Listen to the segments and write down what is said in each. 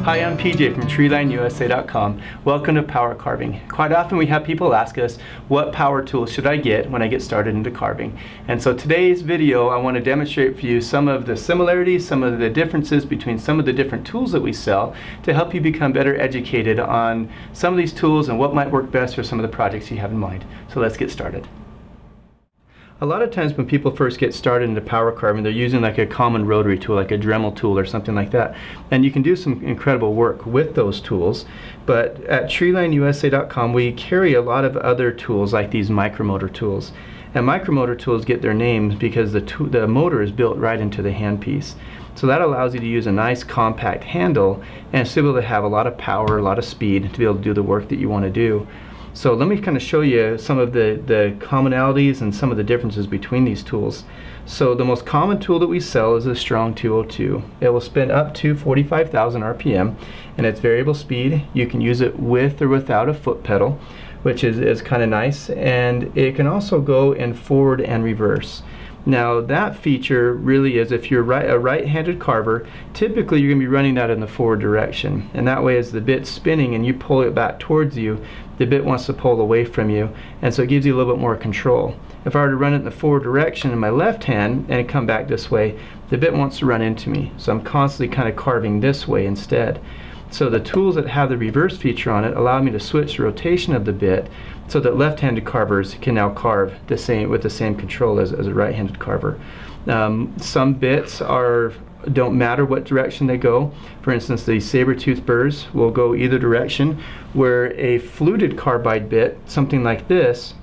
Hi, I'm PJ from TreelineUSA.com. Welcome to Power Carving. Quite often we have people ask us, what power tools should I get when I get started into carving? And so today's video, I want to demonstrate for you some of the similarities, some of the differences between some of the different tools that we sell to help you become better educated on some of these tools and what might work best for some of the projects you have in mind. So let's get started. A lot of times when people first get started into power carving, they're using like a common rotary tool, like a Dremel tool or something like that. And you can do some incredible work with those tools. But at TreelineUSA.com, we carry a lot of other tools like these micromotor tools. And micromotor tools get their names because the motor is built right into the handpiece. So that allows you to use a nice compact handle and still be able to have a lot of power, a lot of speed to be able to do the work that you want to do. So let me kind of show you some of the commonalities and some of the differences between these tools. So the most common tool that we sell is a Strong 202. It will spin up to 45,000 RPM and it's variable speed. You can use it with or without a foot pedal, which is kind of nice, and it can also go in forward and reverse. Now that feature really is, if you're a right-handed carver, typically you're going to be running that in the forward direction, and that way as the bit's spinning and you pull it back towards you, the bit wants to pull away from you, and so it gives you a little bit more control. If I were to run it in the forward direction in my left hand and come back this way, the bit wants to run into me, so I'm constantly kind of carving this way instead. So the tools that have the reverse feature on it allow me to switch the rotation of the bit so that left-handed carvers can now carve with the same control as a right-handed carver. Some bits don't matter what direction they go. For instance, the saber-tooth burrs will go either direction, where a fluted carbide bit, something like this,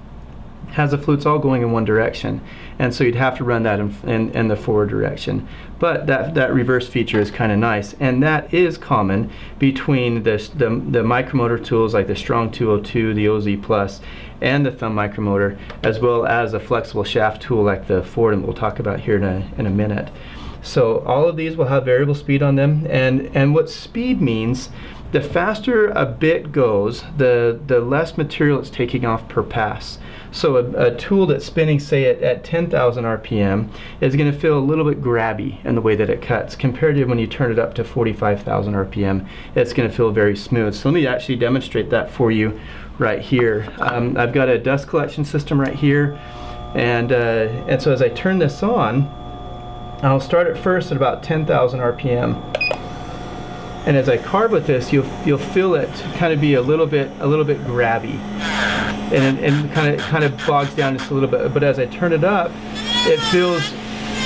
has the flutes all going in one direction, and so you'd have to run that in the forward direction. But that reverse feature is kind of nice, and that is common between the micromotor tools like the Strong 202, the OZ Plus, and the thumb micromotor, as well as a flexible shaft tool like the Fordham we'll talk about here in a minute. So all of these will have variable speed on them, and what speed means, the faster a bit goes, the less material it's taking off per pass. So a tool that's spinning, say, at 10,000 RPM is going to feel a little bit grabby in the way that it cuts, compared to when you turn it up to 45,000 RPM, it's going to feel very smooth. So let me actually demonstrate that for you right here. I've got a dust collection system right here, and so as I turn this on, I'll start it first at about 10,000 RPM. And as I carve with this, you'll feel it kind of be a little bit grabby, and kind of bogs down just a little bit. But as I turn it up, it feels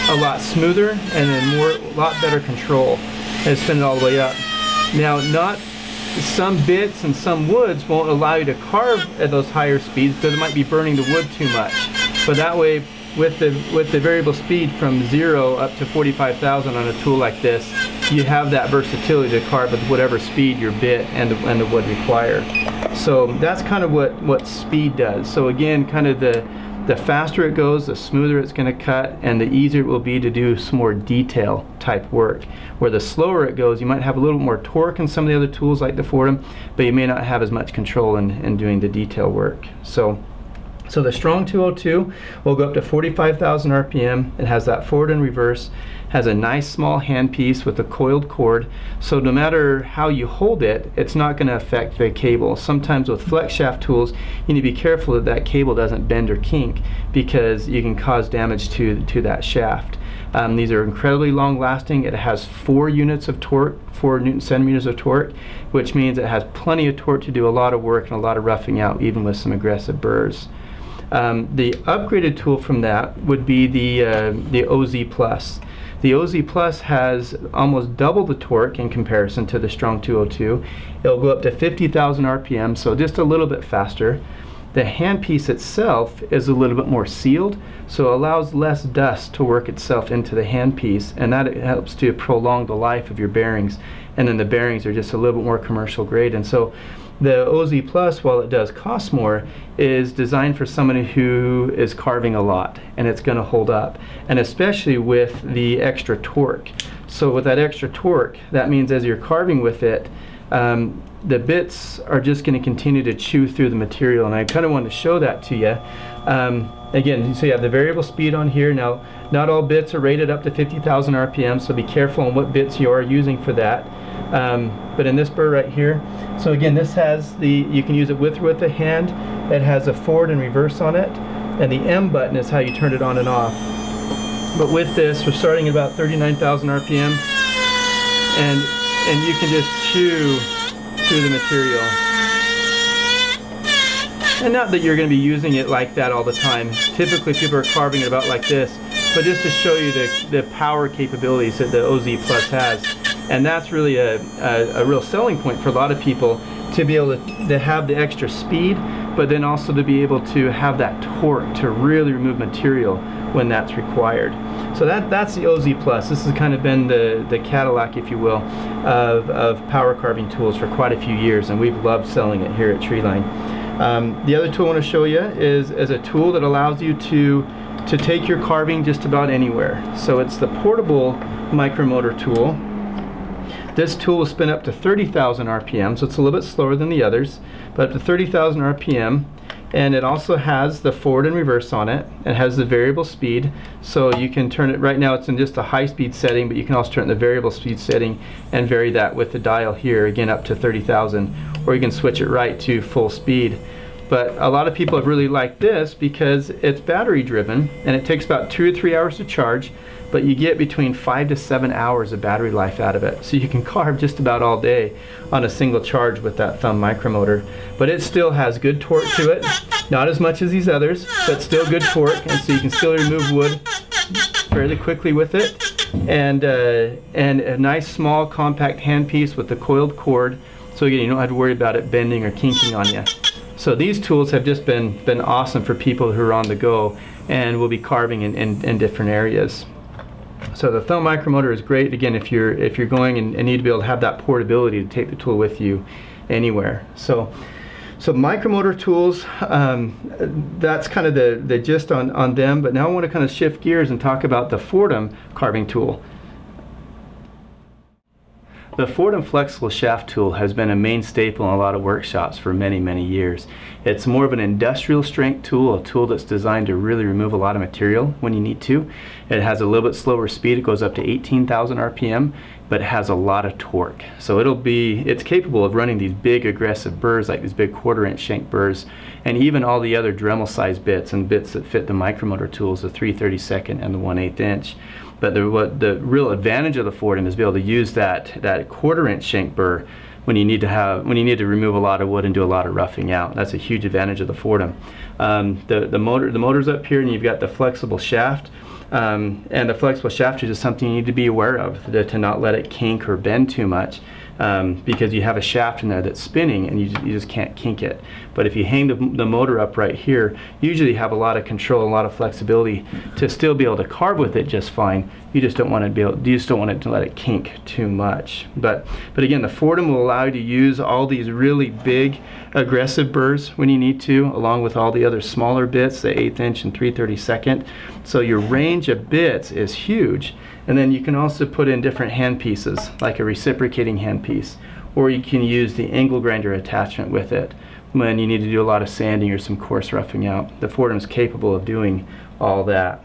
a lot smoother and then a lot better control. And spin it all the way up. Now, some bits and some woods won't allow you to carve at those higher speeds because it might be burning the wood too much. But that way, with the variable speed from 0 up to 45,000 on a tool like this, you have that versatility to carve with whatever speed your bit and the wood require. So that's kind of what speed does. So again, kind of the faster it goes, the smoother it's going to cut, and the easier it will be to do some more detail type work. Where the slower it goes, you might have a little more torque in some of the other tools like the Fordham, but you may not have as much control in doing the detail work. So the Strong 202 will go up to 45,000 RPM. It has that forward and reverse, has a nice small handpiece with a coiled cord, so no matter how you hold it, it's not going to affect the cable. Sometimes with flex shaft tools, you need to be careful that that doesn't bend or kink, because you can cause damage to that shaft. These are incredibly long lasting. It has 4 units of torque, 4 Newton centimeters of torque, which means it has plenty of torque to do a lot of work and a lot of roughing out, even with some aggressive burrs. The upgraded tool from that would be the OZ Plus. The OZ Plus has almost double the torque in comparison to the Strong 202. It'll go up to 50,000 RPM, so just a little bit faster. The handpiece itself is a little bit more sealed, so it allows less dust to work itself into the handpiece, and that helps to prolong the life of your bearings. And then the bearings are just a little bit more commercial grade, and so the OZ Plus, while it does cost more, is designed for somebody who is carving a lot, and it's going to hold up, and especially with the extra torque. So with that extra torque, that means as you're carving with it, the bits are just going to continue to chew through the material, and I kind of want to show that to you. Again, so you have the variable speed on here. Now, not all bits are rated up to 50,000 RPM, so be careful on what bits you are using for that. but in this burr right here, so again, this has you can use it with or with the hand. It has a forward and reverse on it, and the M button is how you turn it on and off. But with this, we're starting at about 39,000 RPM, and you can just chew through the material. And not that you're going to be using it like that all the time. Typically people are carving it about like this, but just to show you the power capabilities that the OZ Plus has. And that's really a real selling point for a lot of people, to be able to have the extra speed, but then also to be able to have that torque to really remove material when that's required. So that's the OZ Plus. This has kind of been the Cadillac, if you will, of power carving tools for quite a few years, and we've loved selling it here at Treeline. The other tool I want to show you is a tool that allows you to take your carving just about anywhere. So it's the portable micromotor tool. This tool will spin up to 30,000 RPM, so it's a little bit slower than the others, but up to 30,000 RPM. And it also has the forward and reverse on it. It has the variable speed, so you can turn it. Right now it's in just a high speed setting, but you can also turn it in the variable speed setting and vary that with the dial here, again up to 30,000, or you can switch it right to full speed. But a lot of people have really liked this because it's battery driven, and it takes about 2 or 3 hours to charge, but you get between 5 to 7 hours of battery life out of it. So you can carve just about all day on a single charge with that thumb micromotor. But it still has good torque to it, not as much as these others, but still good torque, and so you can still remove wood fairly quickly with it. And a nice small compact handpiece with the coiled cord, so again, you don't have to worry about it bending or kinking on you. So these tools have just been awesome for people who are on the go and will be carving in different areas. So the thumb micromotor is great, again, if you're going and need to be able to have that portability to take the tool with you anywhere. So micromotor tools, that's kind of the gist on them, but now I want to kind of shift gears and talk about the Fordham carving tool. The Fordham flexible shaft tool has been a main staple in a lot of workshops for many, many years. It's more of an industrial strength tool, a tool that's designed to really remove a lot of material when you need to. It has a little bit slower speed. It goes up to 18,000 RPM, but it has a lot of torque. So it's capable of running these big aggressive burrs, like these big 1/4-inch shank burrs, and even all the other Dremel size bits and bits that fit the micromotor tools, the 3/32 and the 1/8 inch. But the real advantage of the Fordham is to be able to use that 1/4-inch shank burr when you need to remove a lot of wood and do a lot of roughing out. That's a huge advantage of the Fordham. The motor's up here, and you've got the flexible shaft. And the flexible shaft is just something you need to be aware of, to not let it kink or bend too much, because you have a shaft in there that's spinning and you just can't kink it. But if you hang the motor up right here, you usually have a lot of control, a lot of flexibility to still be able to carve with it just fine. You just don't want it to let it kink too much. But again, the Fordham will allow you to use all these really big aggressive burrs when you need to, along with all the other smaller bits, the 1/8 inch and 3/32. So your range of bits is huge. And then you can also put in different hand pieces, like a reciprocating hand piece, or you can use the angle grinder attachment with it when you need to do a lot of sanding or some coarse roughing out. The Fordham is capable of doing all that.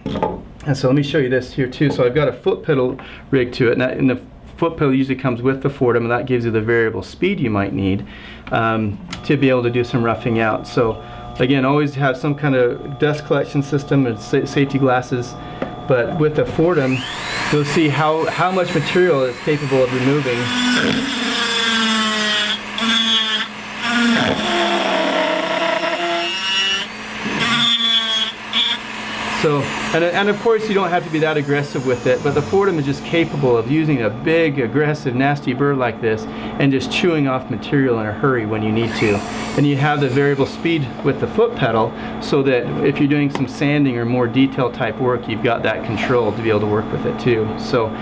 And so let me show you this here too. So I've got a foot pedal rig to it, and the foot pedal usually comes with the Fordham, and that gives you the variable speed you might need to be able to do some roughing out. So again, always have some kind of dust collection system and safety glasses. But with the Fordham, you'll see how much material it's capable of removing. So, and of course you don't have to be that aggressive with it, but the Fordham is just capable of using a big, aggressive, nasty burr like this and just chewing off material in a hurry when you need to. And you have the variable speed with the foot pedal, so that if you're doing some sanding or more detail type work, you've got that control to be able to work with it too. So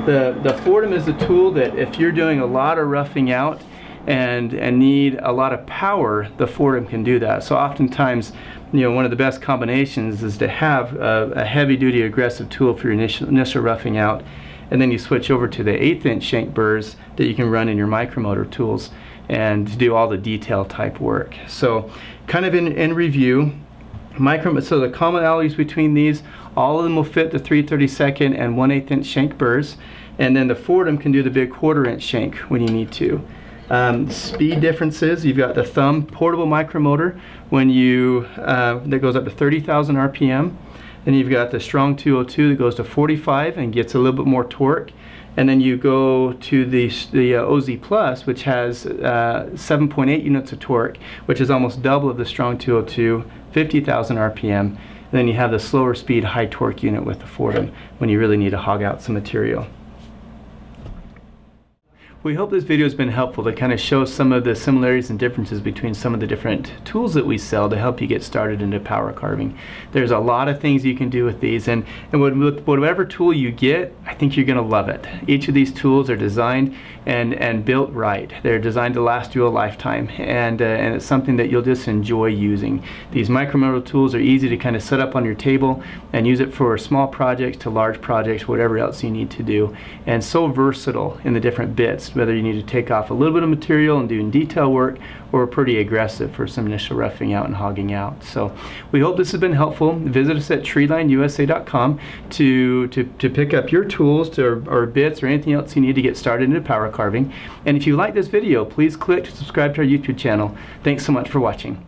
the Fordham is a tool that if you're doing a lot of roughing out and need a lot of power, the Fordham can do that. So oftentimes, one of the best combinations is to have a heavy-duty aggressive tool for your initial roughing out, and then you switch over to the 1/8 inch shank burrs that you can run in your micromotor tools and do all the detail type work. So kind of in review, so the commonalities between these, all of them will fit the 3/32 and 1/8 inch shank burrs. And then the Fordham can do the big 1/4 inch shank when you need to. Speed differences, you've got the thumb portable micromotor when you that goes up to 30,000 RPM. Then you've got the strong 202 that goes to 45 and gets a little bit more torque. And then you go to the OZ Plus, which has 7.8 units of torque, which is almost double of the strong 202, 50,000 RPM. And then you have the slower speed, high torque unit with the Fordham when you really need to hog out some material. We hope this video has been helpful to kind of show some of the similarities and differences between some of the different tools that we sell to help you get started into power carving. There's a lot of things you can do with these, and with whatever tool you get, I think you're going to love it. Each of these tools are designed and built right. They're designed to last you a lifetime, and it's something that you'll just enjoy using. These micromotor tools are easy to kind of set up on your table and use it for small projects to large projects, whatever else you need to do, and so versatile in the different bits, whether you need to take off a little bit of material and doing detail work, or pretty aggressive for some initial roughing out and hogging out. So we hope this has been helpful. Visit us at TreelineUSA.com to pick up your tools or bits or anything else you need to get started into power carving. And if you like this video, please click to subscribe to our YouTube channel. Thanks so much for watching.